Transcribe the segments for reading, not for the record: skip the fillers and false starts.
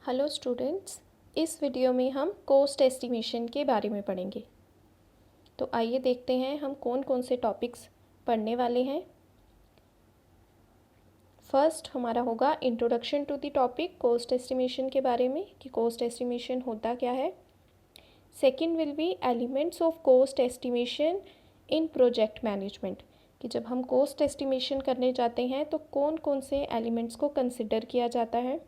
Hello students, इस video में हम कॉस्ट एस्टिमेशन के बारे में पढ़ेंगे। तो आइए देखते हैं हम कौन कौन से टॉपिक्स पढ़ने वाले हैं। फर्स्ट हमारा होगा introduction to the topic cost estimation के बारे में कि कॉस्ट एस्टिमेशन होता क्या है। Second will be elements of cost estimation in project management कि जब हम कॉस्ट एस्टिमेशन करने जाते हैं तो कौन कौन से एलिमेंट्स को कंसिडर किया जाता है।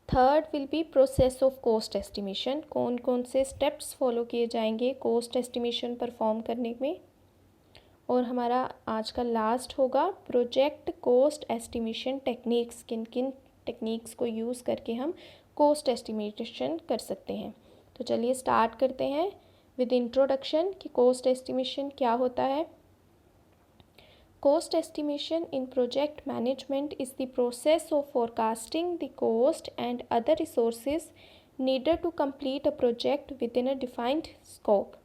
Third will be process of cost estimation, कौन कौन से स्टेप्स फॉलो किए जाएंगे कॉस्ट एस्टिमेशन परफॉर्म करने में। और हमारा आज का लास्ट होगा प्रोजेक्ट कॉस्ट एस्टिमेशन टेक्निक्स, किन किन टेक्निक्स को यूज़ करके हम कॉस्ट एस्टिमेशन कर सकते हैं। तो चलिए स्टार्ट करते हैं विद इंट्रोडक्शन कि कॉस्ट एस्टिमेशन क्या होता है। Cost estimation in project management is the process of forecasting the cost and other resources needed to complete a project within a defined scope.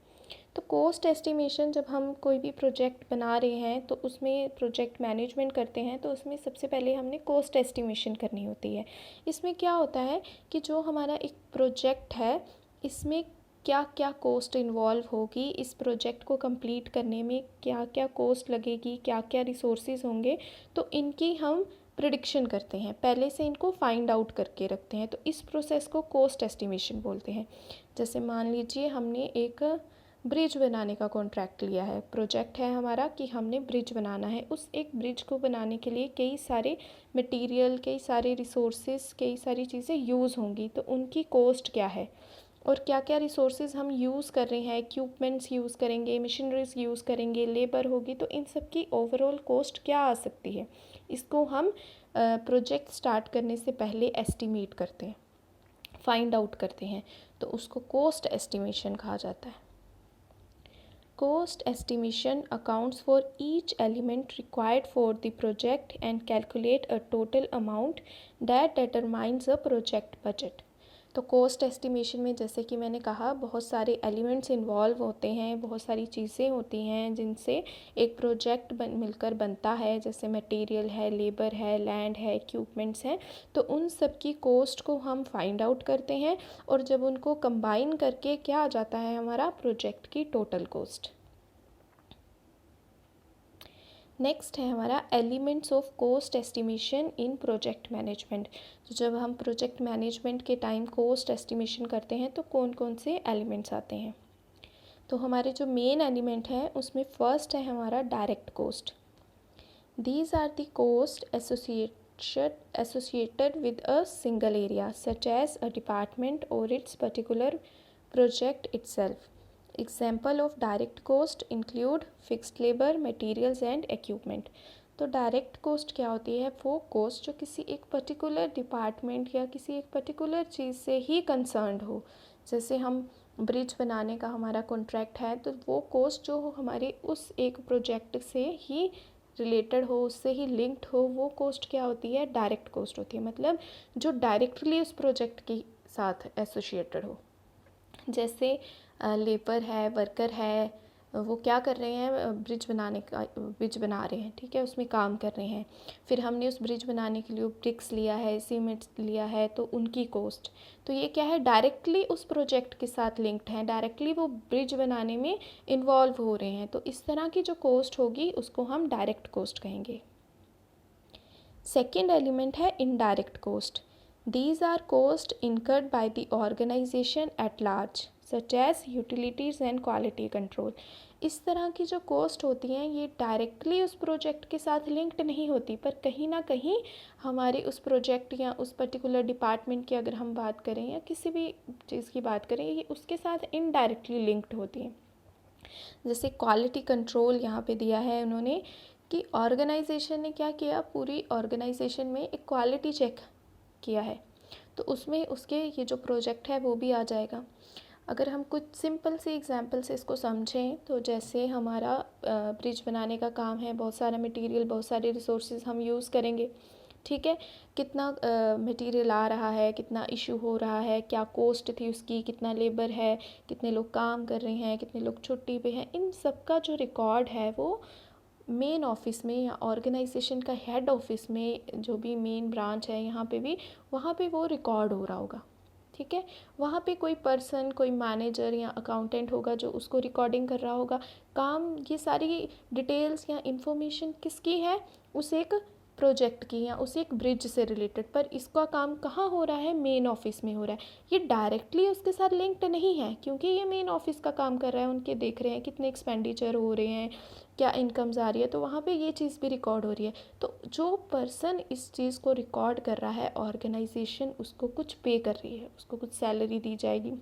तो कॉस्ट एस्टिमेशन जब हम कोई भी प्रोजेक्ट बना रहे हैं तो उसमें प्रोजेक्ट मैनेजमेंट करते हैं तो उसमें सबसे पहले हमने कॉस्ट एस्टिमेशन करनी होती है। इसमें क्या होता है कि जो हमारा एक प्रोजेक्ट है इसमें क्या क्या कॉस्ट इन्वॉल्व होगी, इस प्रोजेक्ट को कंप्लीट करने में क्या क्या कॉस्ट लगेगी, क्या क्या रिसोर्सेज होंगे, तो इनकी हम प्रिडिक्शन करते हैं, पहले से इनको फाइंड आउट करके रखते हैं। तो इस प्रोसेस को कॉस्ट एस्टिमेशन बोलते हैं। जैसे मान लीजिए हमने एक ब्रिज बनाने का कॉन्ट्रैक्ट लिया है, प्रोजेक्ट है हमारा कि हमने ब्रिज बनाना है। उस एक ब्रिज को बनाने के लिए कई सारे मटेरियल, कई सारे रिसोर्सेज, कई सारी चीज़ें यूज़ होंगी, तो उनकी कॉस्ट क्या है और क्या क्या रिसोर्सेज हम यूज़ कर रहे हैं, इक्विपमेंट्स यूज़ करेंगे, मशीनरीज यूज़ करेंगे, लेबर होगी, तो इन सब की ओवरऑल कॉस्ट क्या आ सकती है, इसको हम प्रोजेक्ट स्टार्ट करने से पहले एस्टिमेट करते हैं, फाइंड आउट करते हैं, तो उसको कॉस्ट एस्टिमेशन कहा जाता है। Cost estimation accounts for each element required for the project and calculate a total amount that determines a project budget. तो कॉस्ट एस्टिमेशन में जैसे कि मैंने कहा बहुत सारे एलिमेंट्स इन्वॉल्व होते हैं, बहुत सारी चीज़ें होती हैं जिनसे एक प्रोजेक्ट मिलकर बनता है, जैसे मटेरियल है, लेबर है, लैंड है, इक्विपमेंट्स हैं। तो उन सब की कॉस्ट को हम फाइंड आउट करते हैं और जब उनको कंबाइन करके क्या आ जाता है हमारा प्रोजेक्ट की टोटल कॉस्ट। नेक्स्ट है हमारा elements of cost estimation in project management. तो जब हम प्रोजेक्ट मैनेजमेंट के टाइम कॉस्ट एस्टिमेशन करते हैं तो कौन कौन से एलिमेंट्स आते हैं। तो हमारे जो मेन एलिमेंट हैं उसमें फर्स्ट है हमारा direct cost. These are the cost associated with a single area such as a department और it's particular project itself. Example of direct cost include fixed labour, materials and equipment. तो direct cost क्या होती है, वो coast जो किसी एक particular department या किसी एक पर्टिकुलर चीज़ से ही कंसर्न्ड हो। जैसे हम ब्रिज बनाने का हमारा कॉन्ट्रैक्ट है तो वो कोस्ट जो हो हमारे उस एक प्रोजेक्ट से ही रिलेटेड हो, उससे ही लिंक्ड हो, वो कोस्ट क्या होती है, डायरेक्ट कोस्ट होती है। मतलब जो डायरेक्टली उस प्रोजेक्ट के साथ एसोसिएटेड हो। जैसे लेबर है, वर्कर है, वो क्या कर रहे हैं, ब्रिज बना रहे हैं, ठीक है, उसमें काम कर रहे हैं। फिर हमने उस ब्रिज बनाने के लिए ब्रिक्स लिया है, सीमेंट लिया है, तो उनकी कॉस्ट, तो ये क्या है, डायरेक्टली उस प्रोजेक्ट के साथ लिंक्ड हैं, डायरेक्टली वो ब्रिज बनाने में इन्वॉल्व हो रहे हैं। तो इस तरह की जो कॉस्ट होगी उसको हम डायरेक्ट कॉस्ट कहेंगे। सेकेंड एलिमेंट है indirect cost. These are costs incurred by the organization at large, such as utilities and quality control. इस तरह की जो कॉस्ट होती हैं ये डायरेक्टली उस प्रोजेक्ट के साथ लिंक्ड नहीं होती, पर कहीं ना कहीं हमारे उस प्रोजेक्ट या उस पर्टिकुलर डिपार्टमेंट की अगर हम बात करें या किसी भी चीज़ की बात करें, ये उसके साथ इनडायरेक्टली लिंक्ड होती हैं। जैसे क्वालिटी कंट्रोल यहाँ पे दिया है उन्होंने कि ऑर्गेनाइजेशन ने क्या किया, पूरी ऑर्गेनाइजेशन में एक क्वालिटी चेक किया है, तो उसमें उसके ये जो प्रोजेक्ट है वो भी आ जाएगा। अगर हम कुछ सिंपल से एग्जांपल से इसको समझें तो जैसे हमारा ब्रिज बनाने का काम है, बहुत सारा मटेरियल, बहुत सारे रिसोर्सेज हम यूज़ करेंगे, ठीक है, कितना मटेरियल आ रहा है, कितना इशू हो रहा है, क्या कॉस्ट थी उसकी, कितना लेबर है, कितने लोग काम कर रहे हैं, कितने लोग छुट्टी पे हैं, इन सब का जो रिकॉर्ड है वो मेन ऑफिस में या ऑर्गेनाइजेशन का हेड ऑफिस में जो भी मेन ब्रांच है यहाँ पे भी, वहाँ पे वो रिकॉर्ड हो रहा होगा, ठीक है। वहाँ पे कोई पर्सन, कोई मैनेजर या अकाउंटेंट होगा जो उसको रिकॉर्डिंग कर रहा होगा। काम, ये सारी डिटेल्स या इन्फॉर्मेशन किसकी है, उस एक प्रोजेक्ट की या उस एक ब्रिज से रिलेटेड, पर इसका काम कहाँ हो रहा है, मेन ऑफिस में हो रहा है। ये डायरेक्टली उसके साथ लिंक्ड नहीं है क्योंकि ये मेन ऑफिस का काम कर रहा है, उनके देख रहे हैं कितने एक्सपेंडिचर हो रहे हैं, क्या इनकम्स आ रही है, तो वहाँ पे ये चीज़ भी रिकॉर्ड हो रही है। तो जो पर्सन इस चीज़ को रिकॉर्ड कर रहा है, ऑर्गेनाइजेशन उसको कुछ पे कर रही है, उसको कुछ सैलरी दी जाएगी,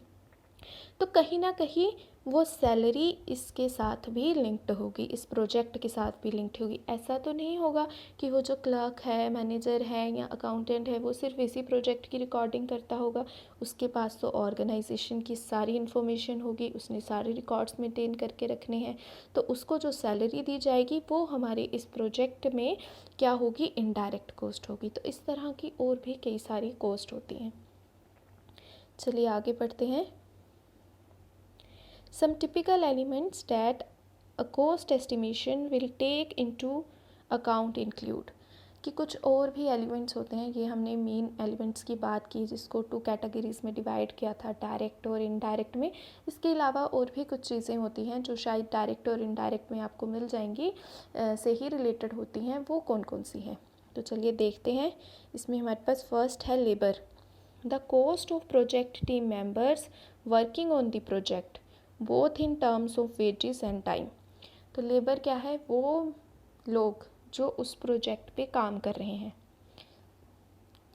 तो कहीं ना कहीं वो सैलरी इसके साथ भी लिंक्ड होगी, इस प्रोजेक्ट के साथ भी लिंक्ड होगी। ऐसा तो नहीं होगा कि वो जो क्लर्क है, मैनेजर है या अकाउंटेंट है वो सिर्फ इसी प्रोजेक्ट की रिकॉर्डिंग करता होगा। उसके पास तो ऑर्गेनाइजेशन की सारी इन्फॉर्मेशन होगी, उसने सारे रिकॉर्ड्स मेंटेन करके रखने हैं, तो उसको जो सैलरी दी जाएगी वो हमारे इस प्रोजेक्ट में क्या होगी, इनडायरेक्ट कॉस्ट होगी। तो इस तरह की और भी कई सारी कॉस्ट होती हैं। चलिए आगे बढ़ते हैं। Some typical elements that a cost estimation will take into account include, कि कुछ और भी एलिमेंट्स होते हैं। ये हमने मेन एलिमेंट्स की बात की जिसको 2 कैटेगरीज में डिवाइड किया था, डायरेक्ट और इनडायरेक्ट में। इसके अलावा और भी कुछ चीज़ें होती हैं जो शायद डायरेक्ट और इनडायरेक्ट में आपको मिल जाएंगी, से ही रिलेटेड होती हैं। वो कौन कौन सी हैं, तो चलिए देखते हैं। इसमें हमारे पास फर्स्ट है labour. The cost of project team members working on the project both in terms of wages and time. तो लेबर क्या है, वो लोग जो उस प्रोजेक्ट पे काम कर रहे हैं,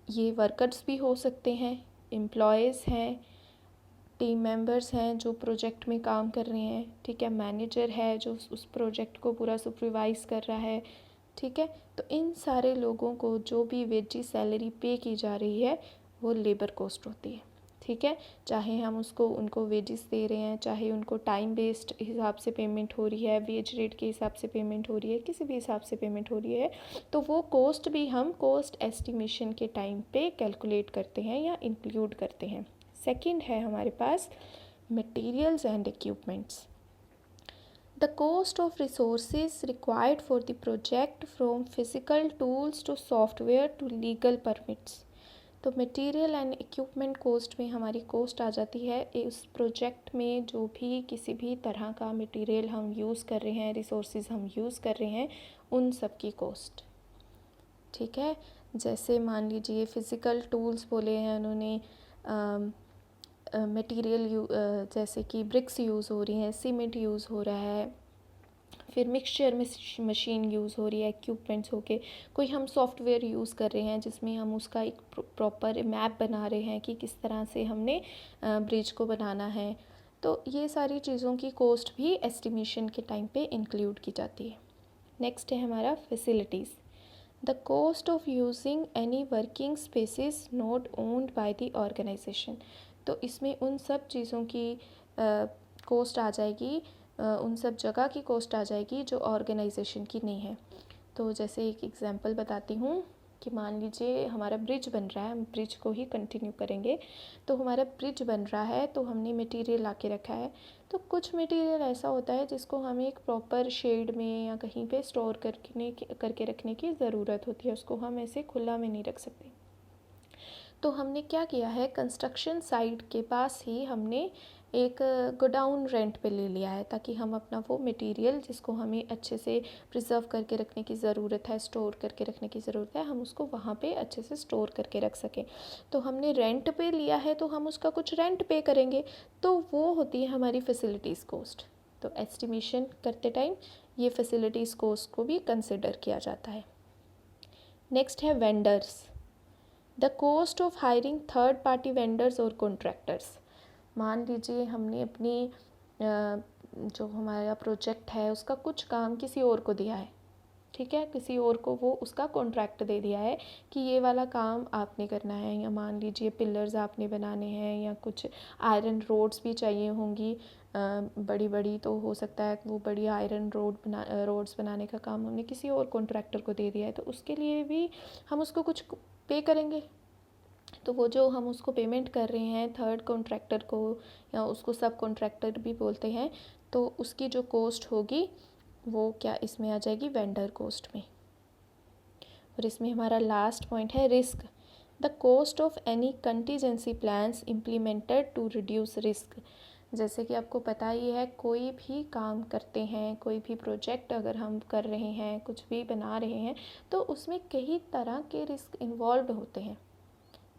ये वर्कर्स भी हो सकते हैं, एम्प्लॉयज़ हैं, टीम मेंबर्स हैं जो प्रोजेक्ट में काम कर रहे हैं, ठीक है, मैनेजर है जो उस प्रोजेक्ट को पूरा सुपरवाइज कर रहा है, ठीक है। तो इन सारे लोगों को जो भी वेजेस सैलरी पे की जा रही है वो लेबर कॉस्ट होती है, ठीक है। चाहे हम उनको वेजेस दे रहे हैं, चाहे उनको टाइम बेस्ड हिसाब से पेमेंट हो रही है, वेज रेट के हिसाब से पेमेंट हो रही है, किसी भी हिसाब से पेमेंट हो रही है, तो वो कॉस्ट भी हम कॉस्ट एस्टिमेशन के टाइम पे कैलकुलेट करते हैं या इंक्लूड करते हैं। सेकंड है हमारे पास materials and equipments. The cost of resources required for the project from physical tools to software to legal permits। तो मटेरियल एंड इक्विपमेंट कॉस्ट में हमारी कॉस्ट आ जाती है इस प्रोजेक्ट में जो भी किसी भी तरह का मटेरियल हम यूज़ कर रहे हैं, रिसोर्सेज हम यूज़ कर रहे हैं, उन सब की कॉस्ट, ठीक है। जैसे मान लीजिए फ़िज़िकल टूल्स बोले हैं उन्होंने, मटेरियल जैसे कि ब्रिक्स यूज़ हो रही हैं, सीमेंट यूज़ हो रहा है, फिर मिक्सचर मशीन यूज़ हो रही है, इक्विपमेंट्स होके कोई हम सॉफ्टवेयर यूज़ कर रहे हैं जिसमें हम उसका एक प्रॉपर मैप बना रहे हैं कि किस तरह से हमने ब्रिज को बनाना है। तो ये सारी चीज़ों की कॉस्ट भी एस्टिमेशन के टाइम पे इंक्लूड की जाती है। नेक्स्ट है हमारा facilities. The cost of using any working spaces not owned by the organisation. तो इसमें उन सब चीज़ों की कॉस्ट आ जाएगी, उन सब जगह की कॉस्ट आ जाएगी जो ऑर्गेनाइजेशन की नहीं है। तो जैसे एक एग्जांपल बताती हूँ कि मान लीजिए हमारा ब्रिज बन रहा है, हम ब्रिज को ही कंटिन्यू करेंगे। तो हमारा ब्रिज बन रहा है तो हमने मटेरियल ला के रखा है, तो कुछ मटेरियल ऐसा होता है जिसको हमें एक प्रॉपर शेड में या कहीं पे स्टोर करके रखने की ज़रूरत होती है, उसको हम ऐसे खुला में नहीं रख सकते। तो हमने क्या किया है, कंस्ट्रक्शन साइट के पास ही हमने एक गोडाउन रेंट पे ले लिया है ताकि हम अपना वो मटेरियल जिसको हमें अच्छे से प्रिजर्व करके रखने की ज़रूरत है, स्टोर करके रखने की ज़रूरत है, हम उसको वहाँ पे अच्छे से स्टोर करके रख सकें। तो हमने रेंट पे लिया है तो हम उसका कुछ रेंट पे करेंगे, तो वो होती है हमारी फैसिलिटीज़ कॉस्ट। तो एस्टिमेशन करते टाइम ये फैसिलिटीज़ कॉस्ट को भी कंसिडर किया जाता है। नेक्स्ट है vendors. The cost of hiring third party vendors और कॉन्ट्रैक्टर्स। मान लीजिए हमने अपनी जो हमारा प्रोजेक्ट है उसका कुछ काम किसी और को दिया है, ठीक है, किसी और को वो उसका कॉन्ट्रैक्ट दे दिया है कि ये वाला काम आपने करना है, या मान लीजिए पिलर्स आपने बनाने हैं या कुछ आयरन रोड्स भी चाहिए होंगी बड़ी बड़ी, तो हो सकता है वो बड़ी आयरन रोड्स बनाने का काम हमने किसी और कॉन्ट्रैक्टर को दे दिया है, तो उसके लिए भी हम उसको कुछ पे करेंगे। तो वो जो हम उसको पेमेंट कर रहे हैं थर्ड कॉन्ट्रैक्टर को, या उसको सब कॉन्ट्रैक्टर भी बोलते हैं, तो उसकी जो कॉस्ट होगी वो क्या इसमें आ जाएगी, वेंडर कॉस्ट में। और इसमें हमारा लास्ट पॉइंट है risk, the cost of any contingency plans implemented to reduce risk. जैसे कि आपको पता ही है, कोई भी काम करते हैं, कोई भी प्रोजेक्ट अगर हम कर रहे हैं, कुछ भी बना रहे हैं, तो उसमें कई तरह के रिस्क इन्वॉल्व होते हैं।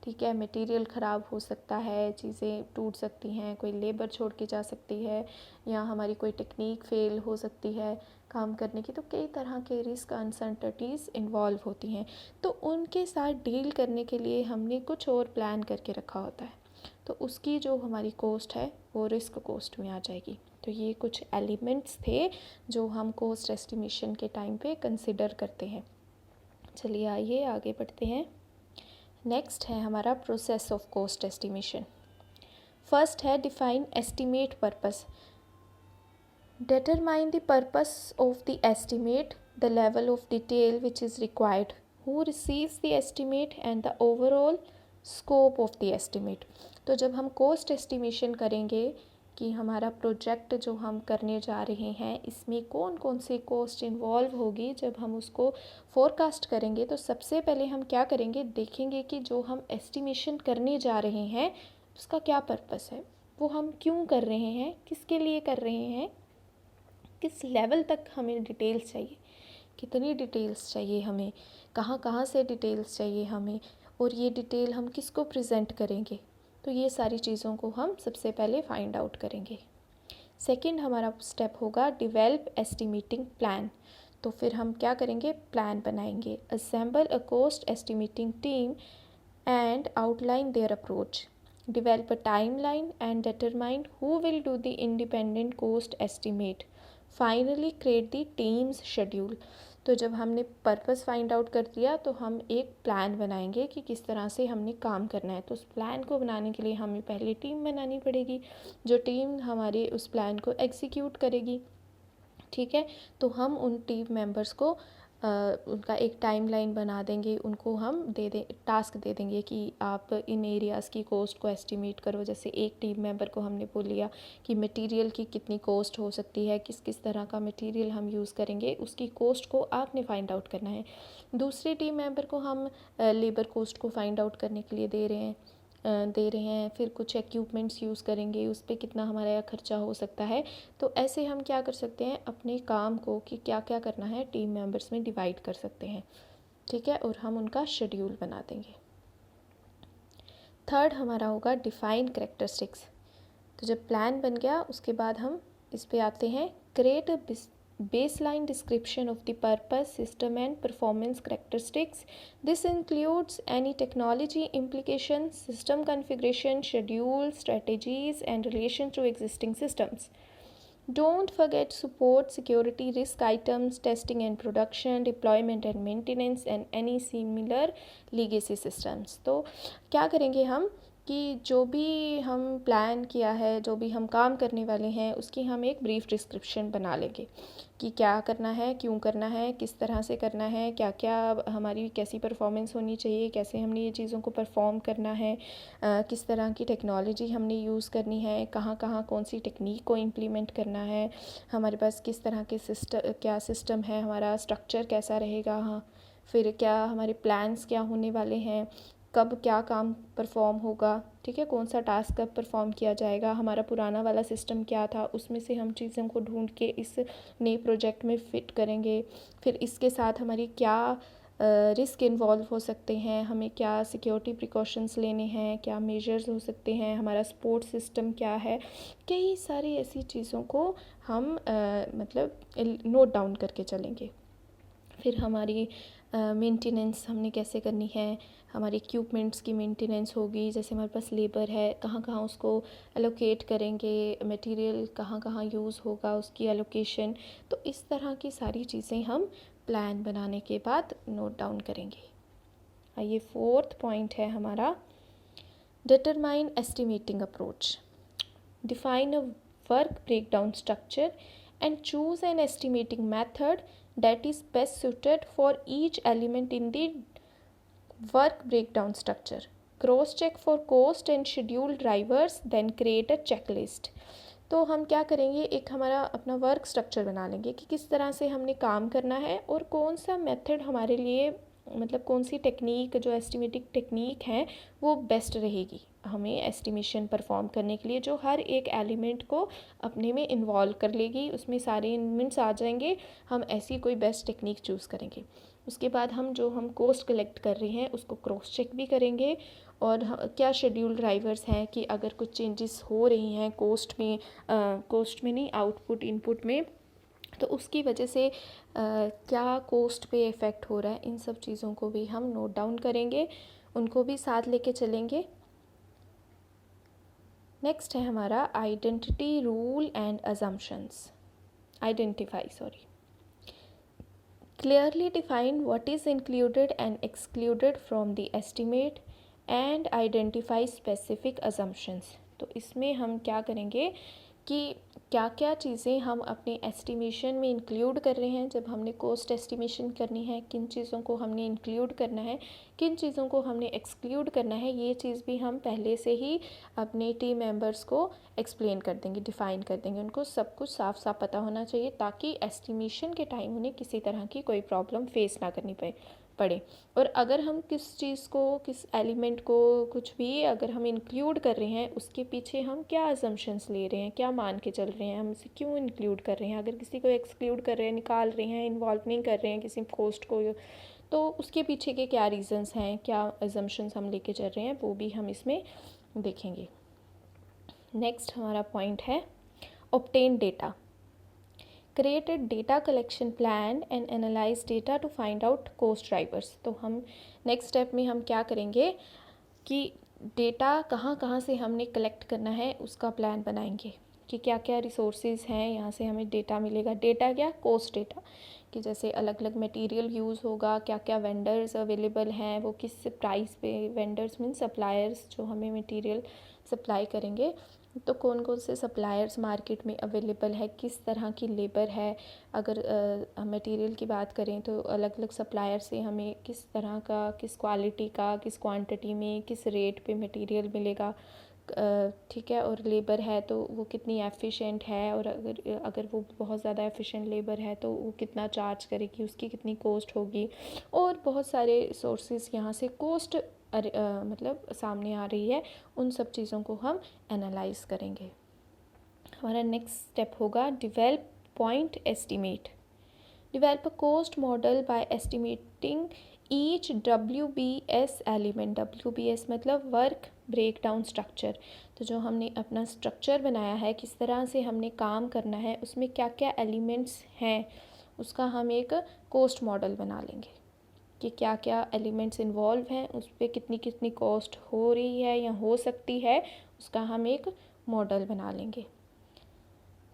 ठीक है, मटेरियल ख़राब हो सकता है, चीज़ें टूट सकती हैं, कोई लेबर छोड़ के जा सकती है, या हमारी कोई टेक्निक फेल हो सकती है काम करने की। तो कई तरह के रिस्क अनसर्टेनिटीज़ इन्वॉल्व होती हैं, तो उनके साथ डील करने के लिए हमने कुछ और प्लान करके रखा होता है, तो उसकी जो हमारी कॉस्ट है वो रिस्क कॉस्ट में आ जाएगी। तो ये कुछ एलिमेंट्स थे जो हम कॉस्ट एस्टिमेशन के टाइम पे कंसिडर करते हैं। चलिए आइए आगे बढ़ते हैं। नेक्स्ट है हमारा process of cost estimation. First है define estimate purpose. Determine the purpose of the estimate, the level of detail which is required, who receives the estimate and the overall scope of the estimate. तो जब हम cost estimation करेंगे कि हमारा project जो हम करने जा रहे हैं इसमें कौन कौन सी कॉस्ट इन्वॉल्व होगी, जब हम उसको फोरकास्ट करेंगे तो सबसे पहले हम क्या करेंगे, देखेंगे कि जो हम एस्टिमेशन करने जा रहे हैं उसका क्या पर्पस है, वो हम क्यों कर रहे हैं, किसके लिए कर रहे हैं, किस लेवल तक हमें डिटेल्स चाहिए, कितनी डिटेल्स चाहिए हमें, कहाँ कहाँ से डिटेल्स चाहिए हमें, और ये डिटेल हम किसको प्रेजेंट करेंगे। तो ये सारी चीज़ों को हम सबसे पहले फाइंड आउट करेंगे। सेकंड हमारा स्टेप होगा डेवलप एस्टिमेटिंग प्लान। तो फिर हम क्या करेंगे, प्लान बनाएंगे। Assemble a cost estimating team and outline there approach, develop a timeline and determine who will do the independent cost estimate, finally create the team's schedule। तो जब हमने पर्पस फाइंड आउट कर दिया तो हम एक प्लान बनाएंगे कि किस तरह से हमने काम करना है। तो उस प्लान को बनाने के लिए हमें पहले टीम बनानी पड़ेगी, जो टीम हमारे उस प्लान को एग्जीक्यूट करेगी। ठीक है, तो हम उन टीम मेंबर्स को उनका एक टाइमलाइन बना देंगे, उनको हम टास्क दे देंगे कि आप इन एरियाज़ की कॉस्ट को एस्टिमेट करो। जैसे एक टीम मेंबर को हमने बोल लिया कि मटेरियल की कितनी कॉस्ट हो सकती है, किस किस तरह का मटेरियल हम यूज़ करेंगे, उसकी कॉस्ट को आपने फाइंड आउट करना है। दूसरे टीम मेंबर को हम लेबर कॉस्ट को फाइंड आउट करने के लिए दे रहे हैं। फिर कुछ इक्विपमेंट्स यूज़ करेंगे, उस पर कितना हमारा खर्चा हो सकता है। तो ऐसे हम क्या कर सकते हैं, अपने काम को कि क्या क्या करना है टीम मेंबर्स में डिवाइड कर सकते हैं। ठीक है, और हम उनका शेड्यूल बना देंगे। थर्ड हमारा होगा डिफाइन कैरेक्टरिस्टिक्स। तो जब प्लान बन गया उसके बाद हम इस पे आते हैं, create a baseline description of the purpose, system and performance characteristics. This includes any technology implications, system configuration, schedule, strategies and relation to existing systems. Don't forget support, security, risk items, testing and production, deployment and maintenance and any similar legacy systems. तो क्या करेंगे हम कि जो भी हम plan किया है, जो भी हम काम करने वाले हैं, उसकी हम एक ब्रीफ डिस्क्रिप्शन बना लेंगे कि क्या करना है, क्यों करना है, किस तरह से करना है, क्या क्या हमारी कैसी परफॉर्मेंस होनी चाहिए, कैसे हमने ये चीज़ों को परफॉर्म करना है, किस तरह की टेक्नोलॉजी हमने यूज़ करनी है, कहाँ कहाँ कौन सी टेक्निक को इम्प्लीमेंट करना है, हमारे पास किस तरह के क्या सिस्टम है, हमारा स्ट्रक्चर कैसा रहेगा, हाँ फिर क्या हमारे प्लान्स क्या होने वाले हैं, कब क्या काम परफॉर्म होगा। ठीक है, कौन सा टास्क कब परफॉर्म किया जाएगा, हमारा पुराना वाला सिस्टम क्या था, उसमें से हम चीज़ों को ढूंढ के इस नए प्रोजेक्ट में फ़िट करेंगे। फिर इसके साथ हमारी क्या रिस्क इन्वॉल्व हो सकते हैं, हमें क्या सिक्योरिटी प्रिकॉशंस लेने हैं, क्या मेजर्स हो सकते हैं, हमारा सपोर्ट सिस्टम क्या है। कई सारी ऐसी चीज़ों को हम मतलब नोट डाउन करके चलेंगे। फिर हमारी मेंटेनेंस हमने कैसे करनी है, हमारे इक्विपमेंट्स की मेंटेनेंस होगी, जैसे हमारे पास लेबर है, कहाँ कहाँ उसको एलोकेट करेंगे, मटेरियल कहाँ कहाँ यूज़ होगा, उसकी एलोकेशन। तो इस तरह की सारी चीज़ें हम प्लान बनाने के बाद नोट डाउन करेंगे। आइए फोर्थ पॉइंट है हमारा determine estimating approach. Define a work breakdown structure and choose an estimating method that is best suited for each element in the work breakdown structure. Cross check for cost and schedule drivers, then create a checklist. तो हम क्या करेंगे, एक हमारा अपना work structure बना लेंगे कि किस तरह से हमने काम करना है और कौन सा मेथड हमारे लिए, मतलब कौन सी टेक्निक, जो एस्टिमेटिंग टेक्निक है वो बेस्ट रहेगी हमें एस्टिमेशन परफॉर्म करने के लिए, जो हर एक एलिमेंट को अपने में इन्वॉल्व कर लेगी, उसमें सारे एलिमेंट्स आ जाएंगे, हम ऐसी कोई बेस्ट टेक्निक चूज़ करेंगे। उसके बाद हम कोस्ट कलेक्ट कर रहे हैं उसको क्रॉस चेक भी करेंगे, और क्या शेड्यूल ड्राइवर्स हैं कि अगर कुछ चेंजेस हो रही हैं कोस्ट में नहीं, आउटपुट इनपुट में, तो उसकी वजह से क्या कोस्ट पे इफ़ेक्ट हो रहा है, इन सब चीज़ों को भी हम नोट डाउन करेंगे, उनको भी साथ लेके चलेंगे। नेक्स्ट है हमारा identity rule and assumptions. Clearly define what is included and excluded from the estimate and identify specific assumptions। तो इसमें हम क्या करेंगे कि क्या क्या चीज़ें हम अपने एस्टिमेशन में इंक्लूड कर रहे हैं, जब हमने कॉस्ट एस्टिमेशन करनी है किन चीज़ों को हमने इंक्लूड करना है, किन चीज़ों को हमने एक्सक्लूड करना है, ये चीज़ भी हम पहले से ही अपने टीम मेंबर्स को एक्सप्लेन कर देंगे, डिफ़ाइन कर देंगे, उनको सब कुछ साफ साफ पता होना चाहिए ताकि एस्टिमेशन के टाइम उन्हें किसी तरह की कोई प्रॉब्लम फेस ना करनी पड़े। और अगर हम किस चीज़ को, किस एलिमेंट को, कुछ भी अगर हम इंक्लूड कर रहे हैं उसके पीछे हम क्या अजम्पशंस ले रहे हैं, क्या मान के चल रहे हैं, हम इसे क्यों इंक्लूड कर रहे हैं, अगर किसी को एक्सक्लूड कर रहे हैं, निकाल रहे हैं, इन्वॉल्व नहीं कर रहे हैं किसी कोस्ट को, तो उसके पीछे के क्या रीज़न्स हैं, क्या अजम्पशंस हम लेके चल रहे हैं, वो भी हम इसमें देखेंगे। नेक्स्ट हमारा पॉइंट है obtain data. Create a data collection plan and analyse data to find out cost drivers. तो हम नेक्स्ट स्टेप में हम क्या करेंगे कि डेटा कहाँ कहाँ से हमने कलेक्ट करना है उसका प्लान बनाएंगे कि क्या क्या रिसोर्सेज हैं, यहाँ से हमें डेटा मिलेगा। डेटा क्या, कोस्ट डेटा, कि जैसे अलग अलग मटेरियल यूज़ होगा, क्या क्या वेंडर्स अवेलेबल हैं, वो किस प्राइस पे, वेंडर्स मीन सप्लायर्स जो हमें मटेरियल सप्लाई करेंगे, तो कौन कौन से सप्लायर्स मार्केट में अवेलेबल है, किस तरह की लेबर है। अगर मटेरियल की बात करें तो अलग अलग सप्लायर से हमें किस तरह का, किस क्वालिटी का, किस क्वांटिटी में, किस रेट पे मटेरियल मिलेगा, ठीक है। और लेबर है तो वो कितनी एफिशिएंट है, और अगर वो बहुत ज़्यादा एफिशिएंट लेबर है तो वो कितना चार्ज करेगी, उसकी कितनी कॉस्ट होगी, और बहुत सारे सोर्सेज यहाँ से कॉस्ट मतलब सामने आ रही है, उन सब चीज़ों को हम एनालाइज करेंगे। हमारा नेक्स्ट स्टेप होगा develop point estimate. Develop a cost model by estimating each WBS element. WBS मतलब वर्क ब्रेक डाउन स्ट्रक्चर। तो जो हमने अपना स्ट्रक्चर बनाया है, किस तरह से हमने काम करना है, उसमें क्या क्या एलिमेंट्स हैं, उसका हम एक कॉस्ट मॉडल बना लेंगे कि क्या क्या एलिमेंट्स इन्वॉल्व हैं, उस पर कितनी कितनी कॉस्ट हो रही है या हो सकती है, उसका हम एक मॉडल बना लेंगे।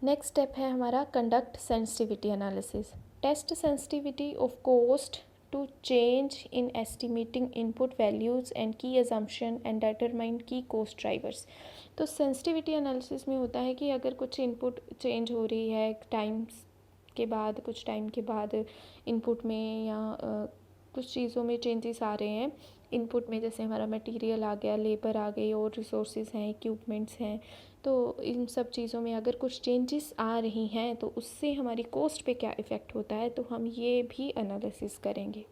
नेक्स्ट स्टेप है हमारा conduct sensitivity analysis. Test sensitivity of cost to change in estimating input values and key assumption and determine key cost drivers. तो सेंसिटिविटी एनालिसिस में होता है कि अगर कुछ इनपुट चेंज हो रही है कुछ टाइम के बाद इनपुट में, या कुछ चीज़ों में चेंजेस आ रहे हैं इनपुट में, जैसे हमारा मटेरियल आ गया, लेबर आ गई, और रिसोर्सेज हैं, इक्विपमेंट्स हैं, तो इन सब चीज़ों में अगर कुछ चेंजेस आ रही हैं तो उससे हमारी कॉस्ट पे क्या इफ़ेक्ट होता है, तो हम ये भी एनालिसिस करेंगे।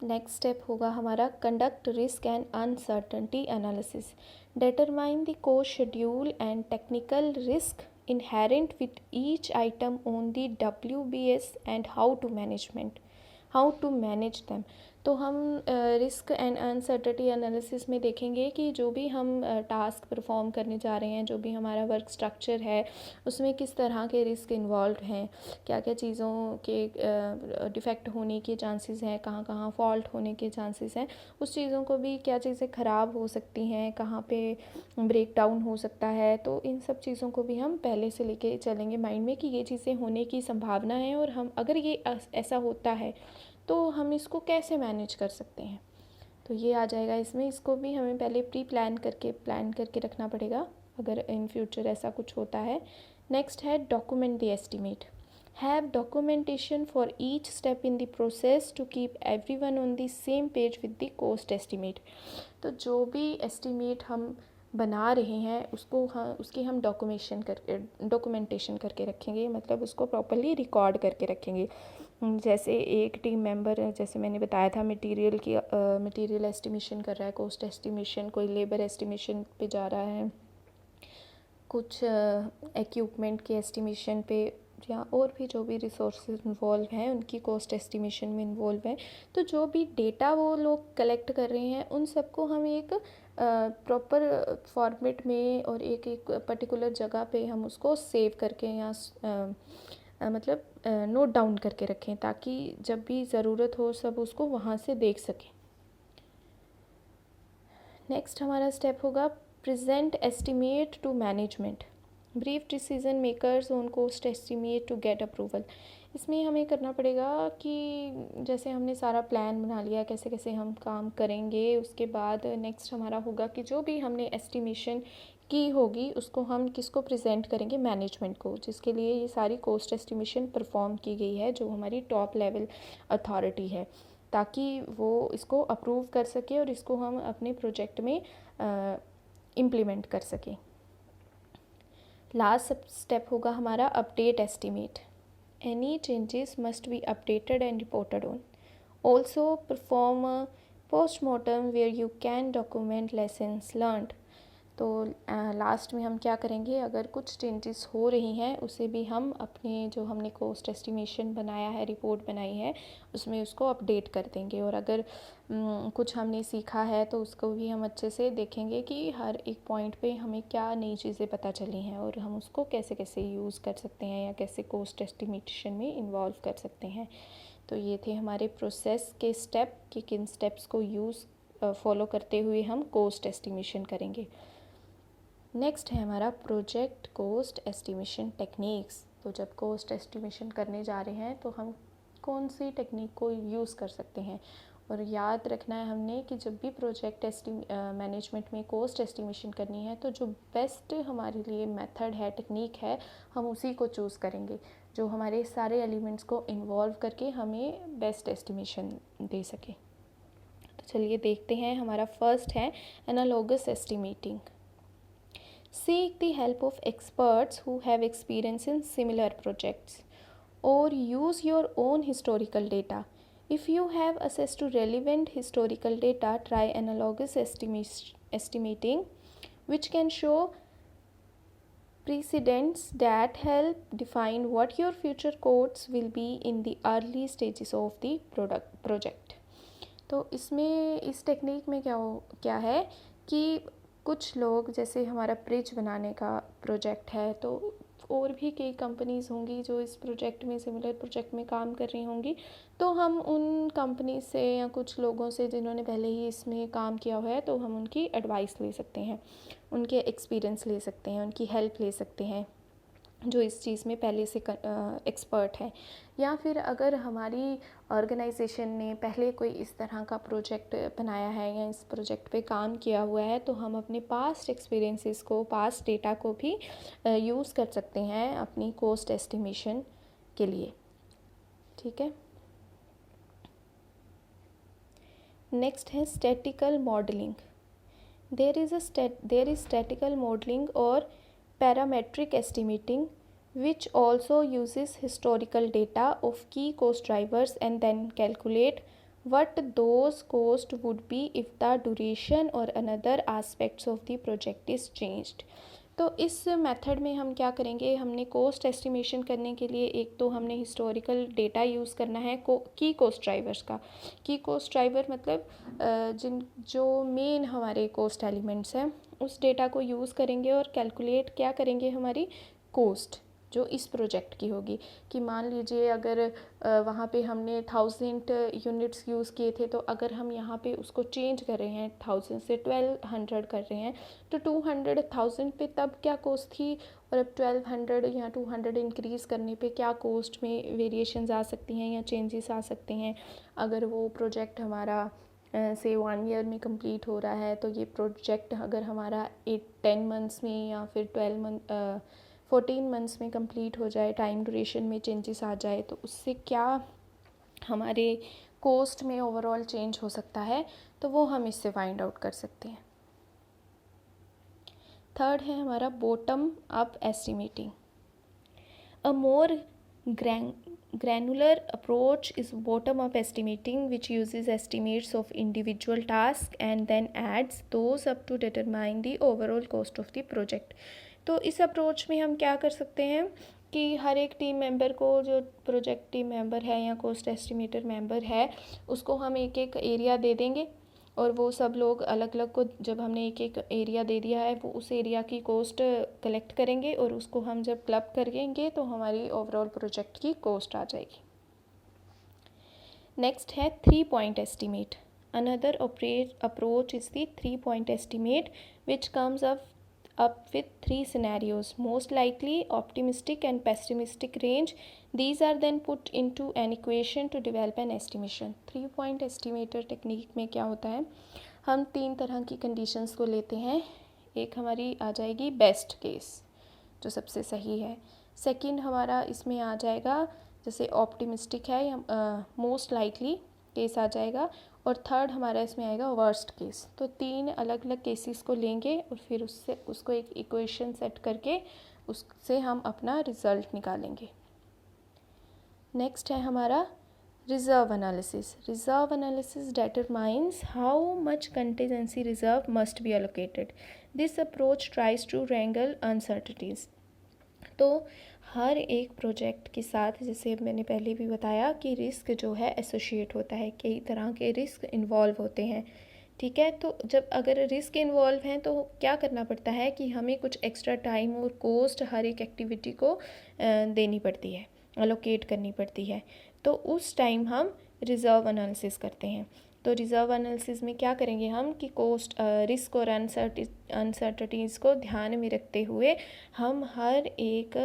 नेक्स्ट स्टेप होगा हमारा conduct risk and uncertainty analysis. Determine the cost schedule and technical risk inherent with each item on the WBS and how to manage them। तो हम रिस्क एंड अनसर्टेनिटी एनालिसिस में देखेंगे कि जो भी हम टास्क परफॉर्म करने जा रहे हैं, जो भी हमारा वर्क स्ट्रक्चर है, उसमें किस तरह के रिस्क इन्वॉल्व हैं, क्या क्या चीज़ों के डिफेक्ट होने के चांसेस हैं, कहाँ कहाँ फॉल्ट होने के चांसेस हैं, उस चीज़ों को भी, क्या चीज़ें ख़राब हो सकती हैं, कहाँ पे ब्रेक डाउन हो सकता है, तो इन सब चीज़ों को भी हम पहले से लेके चलेंगे माइंड में कि ये चीज़ें होने की संभावना है, और हम अगर ये ऐसा होता है तो हम इसको कैसे मैनेज कर सकते हैं, तो ये आ जाएगा इसमें। इसको भी हमें पहले प्लान करके रखना पड़ेगा अगर इन फ्यूचर ऐसा कुछ होता है। नेक्स्ट है document the estimate. Have documentation for each step in the process to keep everyone on the same page with the cost estimate. तो जो भी एस्टिमेट हम बना रहे हैं उसको उसकी हम डॉक्यूमेंटेशन करके रखेंगे, मतलब उसको प्रॉपर्ली रिकॉर्ड करके रखेंगे। जैसे एक टीम मेंबर, जैसे मैंने बताया था, मटेरियल एस्टिमेशन कर रहा है, कॉस्ट एस्टिमेशन, कोई लेबर एस्टिमेशन पे जा रहा है, कुछ इक्विपमेंट के एस्टिमेशन पे, या और भी जो भी रिसोर्सेज इन्वॉल्व हैं उनकी कॉस्ट एस्टिमेशन में इन्वॉल्व है। तो जो भी डेटा वो लोग कलेक्ट कर रहे हैं उन सबको हम एक प्रॉपर फॉर्मेट में और एक एक पर्टिकुलर जगह पे हम उसको सेव करके या मतलब नोट डाउन करके रखें, ताकि जब भी ज़रूरत हो सब उसको वहाँ से देख सकें। नेक्स्ट हमारा स्टेप होगा present estimate to management, brief decision makers on cost estimate to get approval. इसमें हमें करना पड़ेगा कि जैसे हमने सारा प्लान बना लिया कैसे कैसे हम काम करेंगे, उसके बाद नेक्स्ट हमारा होगा कि जो भी हमने एस्टिमेशन की होगी उसको हम किसको प्रेजेंट करेंगे, मैनेजमेंट को, जिसके लिए ये सारी कॉस्ट एस्टिमेशन परफॉर्म की गई है, जो हमारी टॉप लेवल अथॉरिटी है, ताकि वो इसको अप्रूव कर सके और इसको हम अपने प्रोजेक्ट में इम्प्लीमेंट कर सकें। लास्ट स्टेप होगा हमारा update estimate. Any changes must be updated and reported on. Also perform a postmortem where you can document lessons learned. तो लास्ट में हम क्या करेंगे, अगर कुछ चेंजेस हो रही हैं उसे भी हम अपने जो हमने कॉस्ट एस्टिमेशन बनाया है, रिपोर्ट बनाई है, उसमें उसको अपडेट कर देंगे। और अगर कुछ हमने सीखा है तो उसको भी हम अच्छे से देखेंगे कि हर एक पॉइंट पे हमें क्या नई चीज़ें पता चली हैं और हम उसको कैसे कैसे यूज़ कर सकते हैं या कैसे कॉस्ट एस्टिमेशन में इन्वॉल्व कर सकते हैं। तो ये थे हमारे प्रोसेस के स्टेप कि किन स्टेप्स को फॉलो करते हुए हम कॉस्ट एस्टिमेशन करेंगे। नेक्स्ट है हमारा प्रोजेक्ट कॉस्ट एस्टिमेशन टेक्निक्स। तो जब कॉस्ट एस्टिमेशन करने जा रहे हैं तो हम कौन सी टेक्निक को यूज़ कर सकते हैं, और याद रखना है हमने कि जब भी प्रोजेक्ट मैनेजमेंट में कॉस्ट एस्टिमेशन करनी है तो जो बेस्ट हमारे लिए मेथड है, टेक्निक है, हम उसी को चूज़ करेंगे जो हमारे सारे एलिमेंट्स को इन्वॉल्व करके हमें बेस्ट एस्टिमेशन दे सके। तो चलिए देखते हैं। हमारा फर्स्ट है analogous estimating. Seek the help of experts who have experience in similar projects, or use your own historical data. If you have access to relevant historical data, try analogous estimating, which can show precedents that help define what your future costs will be in the early stages of the project. तो इसमें इस technique में क्या है कि कुछ लोग, जैसे हमारा ब्रिज बनाने का प्रोजेक्ट है तो और भी कई कंपनीज़ होंगी जो इस प्रोजेक्ट में, सिमिलर प्रोजेक्ट में काम कर रही होंगी, तो हम उन कंपनी से या कुछ लोगों से जिन्होंने पहले ही इसमें काम किया हुआ है तो हम उनकी एडवाइस ले सकते हैं, उनके एक्सपीरियंस ले सकते हैं, उनकी हेल्प ले सकते हैं जो इस चीज़ में पहले से एक्सपर्ट है। या फिर अगर हमारी ऑर्गेनाइजेशन ने पहले कोई इस तरह का प्रोजेक्ट बनाया है या इस प्रोजेक्ट पे काम किया हुआ है तो हम अपने पास्ट एक्सपीरियंसेस को, पास्ट डेटा को भी यूज़ कर सकते हैं अपनी कॉस्ट एस्टिमेशन के लिए। ठीक है। नेक्स्ट है statical modelling. There is statical modelling और parametric estimating, which also uses historical data of key cost drivers and then calculate what those costs would be if the duration or another aspects of the project is changed. तो इस method में हम क्या करेंगे, हमने cost estimation करने के लिए एक तो हमने हिस्टोरिकल डेटा यूज़ करना है की कॉस्ट ड्राइवर्स का। की कॉस्ट ड्राइवर मतलब जो मेन हमारे कॉस्ट एलिमेंट्स हैं उस डेटा को यूज़ करेंगे और कैलकुलेट क्या करेंगे हमारी कॉस्ट जो इस प्रोजेक्ट की होगी। कि मान लीजिए अगर वहाँ पे हमने 1000 यूनिट्स यूज़ किए थे, तो अगर हम यहाँ पे उसको चेंज कर रहे हैं 1000 से 1200 कर रहे हैं, तो 200,000 पे तब क्या कॉस्ट थी और अब 1200 या 200 इंक्रीज़ करने पे क्या कॉस्ट में वेरिएशंस आ सकती हैं या चेंजेस आ सकते हैं। अगर वो प्रोजेक्ट हमारा से 1 ईयर में कंप्लीट हो रहा है तो ये प्रोजेक्ट अगर हमारा 10 मंथ्स में या फिर 14 मंथ्स में कंप्लीट हो जाए, टाइम ड्यूरेशन में चेंजेस आ जाए, तो उससे क्या हमारे कॉस्ट में ओवरऑल चेंज हो सकता है, तो वो हम इससे फाइंड आउट कर सकते हैं। थर्ड है हमारा bottom up estimating. A more granular approach is bottom-up estimating, which uses estimates of individual tasks and then adds those up to determine the overall cost of the project. तो इस approach में हम क्या कर सकते हैं कि हर एक टीम मेंबर को, जो प्रोजेक्ट टीम मेंबर है या कॉस्ट एस्टिमेटर मेंबर है, उसको हम एक एक एरिया दे देंगे और वो सब लोग अलग अलग को, जब हमने एक एक एरिया दे दिया है, वो उस एरिया की कॉस्ट कलेक्ट करेंगे और उसको हम जब क्लब करेंगे तो हमारी ओवरऑल प्रोजेक्ट की कॉस्ट आ जाएगी. नेक्स्ट है 3 point estimate. Another approach is the 3 point estimate which comes up with 3 scenarios, most likely, optimistic and pessimistic range. These are then put into an equation to develop an estimation. 3 point estimator technique में क्या होता है, हम 3 तरह की conditions को लेते हैं. एक हमारी आ जाएगी बेस्ट केस, जो सबसे सही है. सेकंड हमारा इसमें आ जाएगा जैसे ऑप्टिमिस्टिक है या मोस्ट लाइकली केस आ जाएगा. और थर्ड हमारा इसमें आएगा वर्स्ट केस. तो 3 अलग अलग केसेस को लेंगे और फिर उसको एक इक्वेशन सेट करके उससे हम अपना रिज़ल्ट निकालेंगे. नेक्स्ट है हमारा reserve analysis. Reserve analysis determines how much contingency reserve must be allocated. This approach tries to wrangle uncertainties. तो हर एक प्रोजेक्ट के साथ, जैसे मैंने पहले भी बताया कि रिस्क जो है एसोशिएट होता है, कई तरह के रिस्क इन्वॉल्व होते हैं. ठीक है, तो जब अगर रिस्क इन्वॉल्व हैं तो क्या करना पड़ता है कि हमें कुछ एक्स्ट्रा टाइम और कॉस्ट हर एक एक्टिविटी को देनी पड़ती है, अलोकेट करनी पड़ती है. तो उस टाइम हम रिज़र्व एनालिसिस करते हैं. तो रिज़र्व एनालिसिस में क्या करेंगे हम कि कॉस्ट, रिस्क और अनसर्टेनिटीज़ को ध्यान में रखते हुए हम हर एक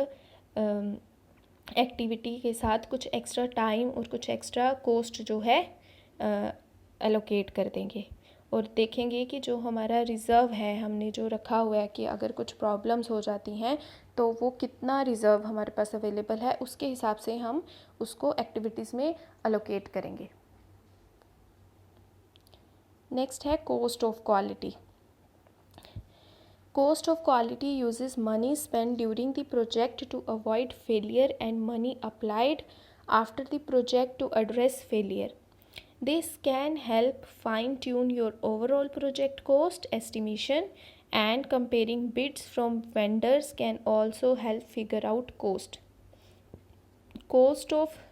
एक्टिविटी के साथ कुछ एक्स्ट्रा टाइम और कुछ एक्स्ट्रा कॉस्ट जो है एलोकेट कर देंगे और देखेंगे कि जो हमारा रिज़र्व है, हमने जो रखा हुआ है कि अगर कुछ प्रॉब्लम्स हो जाती हैं तो वो कितना रिज़र्व हमारे पास अवेलेबल है, उसके हिसाब से हम उसको एक्टिविटीज़ में एलोकेट करेंगे. नेक्स्ट है cost of quality. Cost of quality uses money spent during the project to avoid failure and money applied after the project to address failure. This can help fine-tune your overall project cost estimation, and comparing bids from vendors can also help figure out cost. Cost of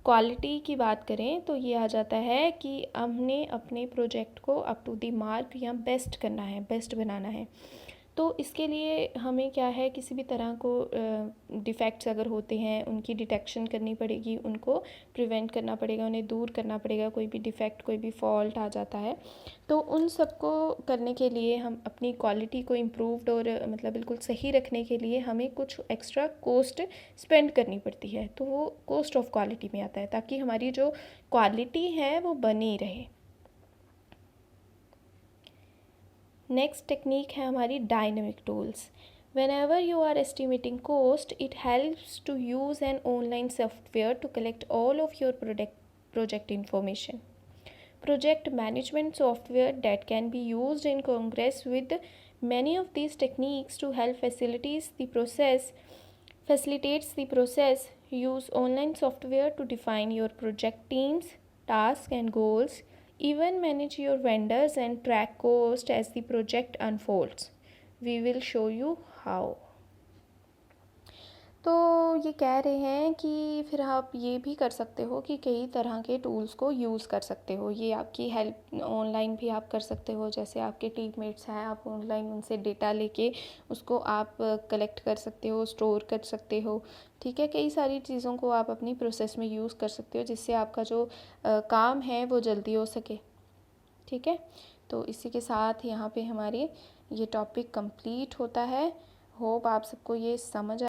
quality की बात करें तो ये आ जाता है कि हमने अपने प्रोजेक्ट को अप टू द मार्क या बेस्ट करना है, बेस्ट बनाना है. तो इसके लिए हमें क्या है, किसी भी तरह को डिफ़ेक्ट्स अगर होते हैं उनकी डिटेक्शन करनी पड़ेगी, उनको प्रिवेंट करना पड़ेगा, उन्हें दूर करना पड़ेगा. कोई भी डिफ़ेक्ट, कोई भी फॉल्ट आ जाता है तो उन सब को करने के लिए, हम अपनी क्वालिटी को इम्प्रूव्ड और मतलब बिल्कुल सही रखने के लिए हमें कुछ एक्स्ट्रा कॉस्ट स्पेंड करनी पड़ती है. तो वो कॉस्ट ऑफ क्वालिटी में आता है, ताकि हमारी जो क्वालिटी है वो बनी रहे. नेक्स्ट टेक्निक है हमारी dynamic tools. Whenever you are estimating cost, it helps to use an online software to collect all of your project information. Project management software that can be used in congress with many of these techniques to help facilitates the process. Use online software to define your project teams, tasks and goals. Even manage your vendors and track cost as the project unfolds. We will show you how. तो ये कह रहे हैं कि फिर आप ये भी कर सकते हो कि कई तरह के टूल्स को यूज़ कर सकते हो. ये आपकी हेल्प ऑनलाइन भी आप कर सकते हो. जैसे आपके टीममेट्स हैं, आप ऑनलाइन उनसे डेटा लेके उसको आप कलेक्ट कर सकते हो, स्टोर कर सकते हो. ठीक है, कई सारी चीज़ों को आप अपनी प्रोसेस में यूज़ कर सकते हो जिससे आपका जो काम है वो जल्दी हो सके. ठीक है, तो इसी के साथ यहाँ पे हमारे ये टॉपिक कंप्लीट होता है. होप आप सबको ये समझ